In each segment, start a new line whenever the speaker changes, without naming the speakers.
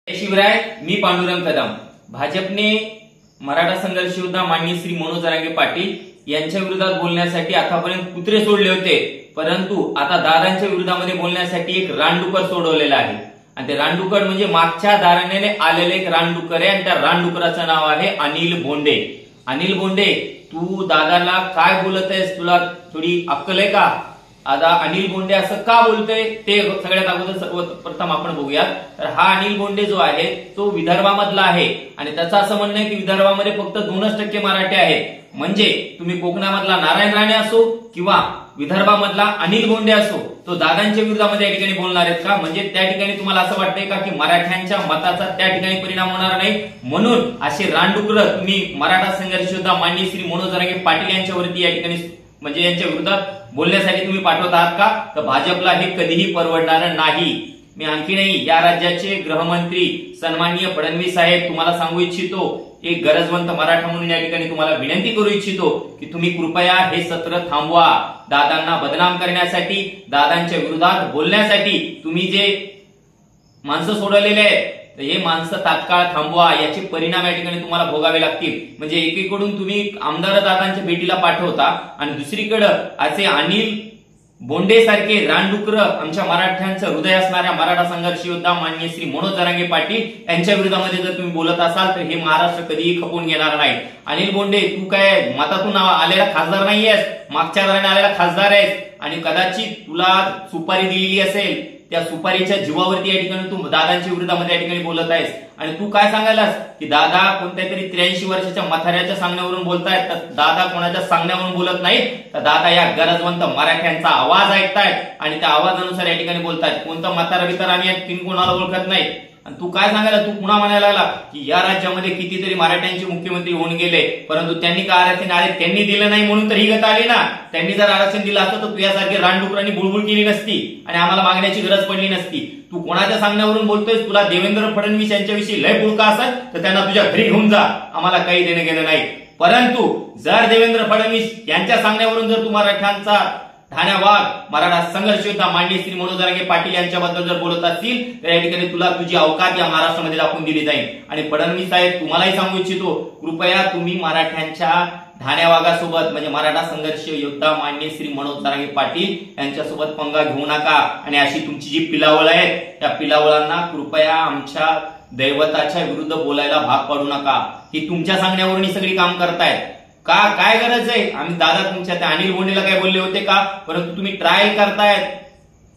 शिवराय, मी पांडुरंग कदम. भाजपने मराठा संघर्ष योद्धा माननीय श्री मनोज जरांगे पाटील यांच्या विरोधात बोलण्यासाठी आतापर्यंत कुत्रे सोडले होते, परंतु आता दादांच्या विरोधामध्ये बोलण्यासाठी एक रानडुकर सोडवलेलं आहे. आणि ते रानडुकर म्हणजे मागच्या दाराने आलेले एक रानडुकर आहे आणि त्या रानडुकराचं नाव आहे अनिल बोंडे. अनिल बोंडे, तू दादाला काय बोलत आहेस? तुला थोडी अक्कल आहे का? आता अनिल बोंडे असं का बोलतोय ते सगळ्यात अगोदर सर्वप्रथम आपण बघूयात. तर हा अनिल बोंडे जो आहे तो विदर्भामधला आहे आणि त्याचं असं म्हणणं आहे की विदर्भामध्ये फक्त 2% मराठी आहेत. म्हणजे तुम्ही कोकणामधला नारायण राणे असो किंवा विदर्भामधला अनिल बोंडे असो, तो दादांच्या विरोधामध्ये या ठिकाणी बोलणार आहेत का? म्हणजे त्या ठिकाणी तुम्हाला असं वाटतंय का की मराठ्यांच्या मताचा त्या ठिकाणी परिणाम होणार नाही, म्हणून असे रानडुकर तुम्ही मराठा संघर्ष योद्धा माननीय श्री मनोज जरांगे पाटील यांच्यावरती या ठिकाणी म्हणजे यांच्या विरोधात बोलण्यासाठी तुम्ही पाठवत आहात का? तर भाजपला हे कधीही परवडणार नाही. मी आणखी नाही, या राज्याचे गृहमंत्री सन्माननीय फडणवीस साहेब तुम्हाला सांगू इच्छितो, एक गरजवंत मराठा म्हणून या ठिकाणी तुम्हाला विनंती करू इच्छितो की तुम्ही कृपया हे सत्र थांबवा. दादांना बदनाम करण्यासाठी, दादांच्या विरोधात बोलण्यासाठी तुम्ही जे माणसं सोडवलेले आहेत हे माणसं तात्काळ थांबवा. याचे परिणाम या ठिकाणी तुम्हाला भोगावे लागतील. म्हणजे एकीकडून तुम्ही आमदार दादांच्या भेटीला पाठवता आणि दुसरीकडे असे अनिल बोंडे सारखे रानडुकर आमच्या मराठ्यांचं हृदय असणाऱ्या मराठा संघर्ष योद्धा माननीय श्री मनोज जरांगे पाटील यांच्या विरोधामध्ये जर तुम्ही बोलत असाल तर हे महाराष्ट्र कधीही खपून घेणार नाही. अनिल बोंडे, तू काय मतातून आलेला खासदार नाहीयेस, मागच्या दाराने आलेला खासदार आहेस आणि कदाचित तुला सुपारी दिलेली असेल, त्या सुपारीच्या जीवावरती या ठिकाणी तू दादांच्या विरोधामध्ये या ठिकाणी बोलत आहेस. आणि तू काय सांगायलास की दादा कोणत्या तरी 83 वर्षाच्या म्हाताऱ्याच्या सांगण्यावरून बोलतायत, तर दादा कोणाच्या सांगण्यावरून बोलत नाहीत, तर दादा या गरजवंत मराठ्यांचा आवाज ऐकतायत आणि त्या आवाजानुसार या ठिकाणी बोलतायत. कोणता म्हातारा बितारा आम्ही तीन कोणाला ओळखत नाही. आणि तू काय सांगायला, तू पुन्हा म्हणायला लागला की या राज्यामध्ये कितीतरी मराठ्यांचे मुख्यमंत्री होऊन गेले, परंतु त्यांनी का आरक्षण त्यांनी दिलं नाही म्हणून तर ही गत आली ना. त्यांनी जर आरक्षण दिलं असतं तर तुझ्यासारखी रानडुकरांनी बुळबुळ केली नसती आणि आम्हाला मागण्याची गरज पडली नसती. तू कोणाच्या सांगण्यावरून बोलतोयस? तुला देवेंद्र फडणवीस यांच्याविषयी लय पुळका असेल तर त्यांना तुझ्या घरी घेऊन जा, आम्हाला काही देणं घेणं नाही. परंतु जर देवेंद्र फडणवीस यांच्या सांगण्यावरून जर तू मराठ्यांचा ठाण्या वाघ मराठा संघर्ष योद्धा माननीय श्री मनोज जरांगे पाटील यांच्याबद्दल जर बोलत असतील तर या ठिकाणी तुला तुझी अवकात या महाराष्ट्रामध्ये दाखवून दिली जाईल. आणि फडणवीस साहेब, तुम्हालाही सांगू इच्छितो, कृपया तुम्ही मराठ्यांच्या ठाण्या वाघासोबत म्हणजे मराठा संघर्ष योद्धा माननीय श्री मनोज जरांगे पाटील यांच्यासोबत पंगा घेऊ नका. आणि अशी तुमची जी पिलावळ आहेत त्या पिलावळांना कृपया आमच्या दैवताच्या विरुद्ध बोलायला भाग पाडू नका. ही तुमच्या सांगण्यावरून ही सगळी काम करतायत का? काय गरज आहे? आम्ही दादा तुमच्या त्या अनिल बोंडेला काय बोलले होते का? परंतु तुम्ही ट्रायल करतायत,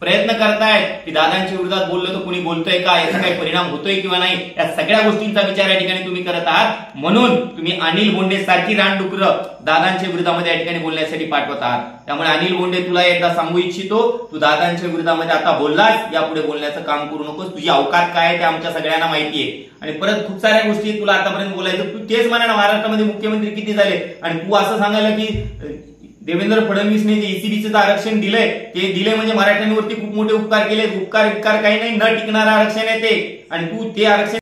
प्रयत्न करतायत की दादांच्या विरोधात बोललो तर कुणी बोलतोय का, याचा काही परिणाम होतोय किंवा नाही, या सगळ्या गोष्टींचा विचार या ठिकाणी तुम्ही करत आहात. म्हणून तुम्ही अनिल बोंडे सारखी रानडुकर दादांच्या विरोधामध्ये या ठिकाणी बोलण्यासाठी पाठवत आहात. त्यामुळे अनिल बोंडे, तुला एकदा सांगू इच्छितो, तू दादांच्या विरोधामध्ये आता बोललास, यापुढे बोलण्याचं काम करू नकोस. तुझी अवकात काय आहे ते आमच्या सगळ्यांना माहिती आहे. आणि परत खूप साऱ्या गोष्टी तुला आतापर्यंत बोलायचं, तू तेच म्हणा ना महाराष्ट्रामध्ये मुख्यमंत्री किती झाले आणि तू असं सांगायला की देवेंद्र फडणवीसने जे ईसीबीचं आरक्षण दिलंय ते दिले म्हणजे मराठ्यांवरती खूप मोठे उपकार केले. उपकार काही नाही, न टिकणारं आरक्षण आहे ते. आणि तू ते आरक्षण